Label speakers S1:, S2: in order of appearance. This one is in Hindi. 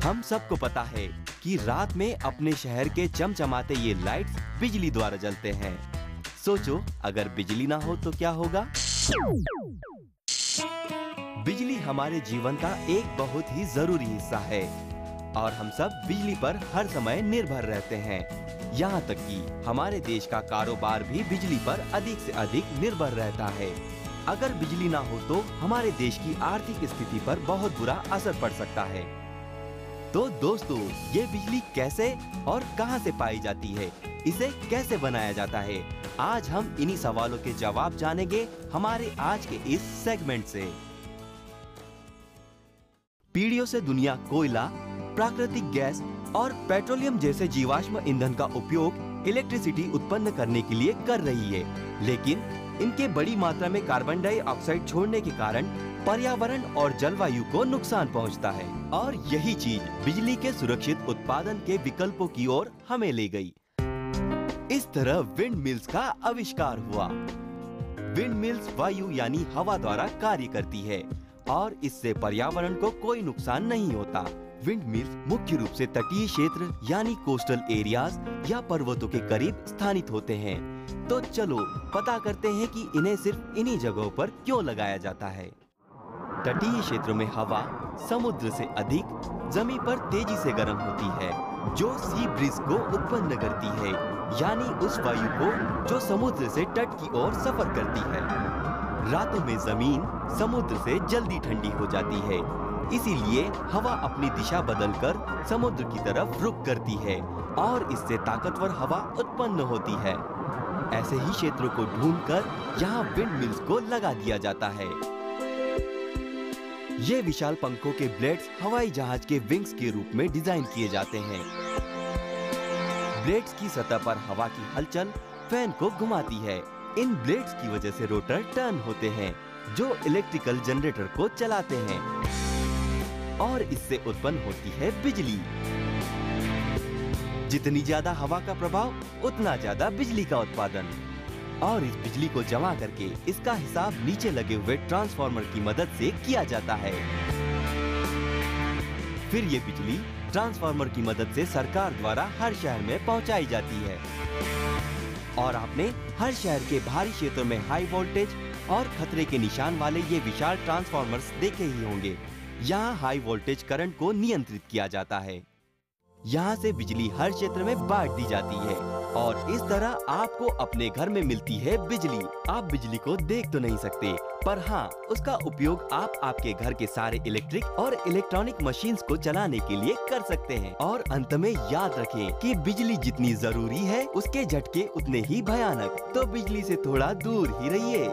S1: हम सबको पता है कि रात में अपने शहर के चमचमाते ये लाइट्स बिजली द्वारा जलते हैं। सोचो अगर बिजली ना हो तो क्या होगा? बिजली हमारे जीवन का एक बहुत ही जरूरी हिस्सा है और हम सब बिजली पर हर समय निर्भर रहते हैं। यहाँ तक कि हमारे देश का कारोबार भी बिजली पर अधिक से अधिक निर्भर रहता है। अगर बिजली ना हो तो हमारे देश की आर्थिक स्थिति पर बहुत बुरा असर पड़ सकता है। तो दोस्तों, ये बिजली कैसे और कहां से पाई जाती है, इसे कैसे बनाया जाता है, आज हम इन्हीं सवालों के जवाब जानेंगे हमारे आज के इस सेगमेंट से। पीढ़ियों से दुनिया कोयला, प्राकृतिक गैस और पेट्रोलियम जैसे जीवाश्म ईंधन का उपयोग इलेक्ट्रिसिटी उत्पन्न करने के लिए कर रही है, लेकिन इनके बड़ी मात्रा में कार्बन डाइऑक्साइड छोड़ने के कारण पर्यावरण और जलवायु को नुकसान पहुंचता है और यही चीज बिजली के सुरक्षित उत्पादन के विकल्पों की ओर हमें ले गई। इस तरह विंड मिल्स का आविष्कार हुआ। विंड मिल्स वायु यानी हवा द्वारा कार्य करती है और इससे पर्यावरण को कोई नुकसान नहीं होता। विंड मिल्स मुख्य रूप से तटीय क्षेत्र यानी कोस्टल एरियाज या पर्वतों के करीब स्थानित होते हैं। तो चलो पता करते हैं कि इन्हें सिर्फ इन्हीं जगहों पर क्यों लगाया जाता है। तटीय क्षेत्रों में हवा समुद्र से अधिक जमीन पर तेजी से गर्म होती है, जो सी ब्रीज को उत्पन्न करती है, यानी उस वायु को जो समुद्र से तट की ओर सफर करती है। रातों में जमीन समुद्र से जल्दी ठंडी हो जाती है, इसीलिए हवा अपनी दिशा बदलकर समुद्र की तरफ रुख करती है और इससे ताकतवर हवा उत्पन्न होती है। ऐसे ही क्षेत्रों को ढूंढकर यहाँ विंड मिल्स को लगा दिया जाता है। ये विशाल पंखों के ब्लेड्स हवाई जहाज के विंग्स के रूप में डिजाइन किए जाते हैं। ब्लेड्स की सतह पर हवा की हलचल फैन को घुमाती है। इन ब्लेड्स की वजह से रोटर टर्न होते हैं, जो इलेक्ट्रिकल जनरेटर को चलाते हैं और इससे उत्पन्न होती है बिजली। जितनी ज्यादा हवा का प्रभाव, उतना ज्यादा बिजली का उत्पादन। और इस बिजली को जमा करके इसका हिसाब नीचे लगे हुए ट्रांसफार्मर की मदद से किया जाता है। फिर ये बिजली ट्रांसफार्मर की मदद से सरकार द्वारा हर शहर में पहुंचाई जाती है। और आपने हर शहर के बाहरी क्षेत्रों में हाई वोल्टेज और खतरे के निशान वाले ये विशाल ट्रांसफार्मर्स देखे ही होंगे। यहाँ हाई वोल्टेज करंट को नियंत्रित किया जाता है। यहाँ से बिजली हर क्षेत्र में बांट दी जाती है और इस तरह आपको अपने घर में मिलती है बिजली। आप बिजली को देख तो नहीं सकते, पर हाँ, उसका उपयोग आप आपके घर के सारे इलेक्ट्रिक और इलेक्ट्रॉनिक मशीन्स को चलाने के लिए कर सकते हैं। और अंत में याद रखें कि बिजली जितनी जरूरी है, उसके झटके उतने ही भयानक। तो बिजली से थोड़ा दूर ही रहिए।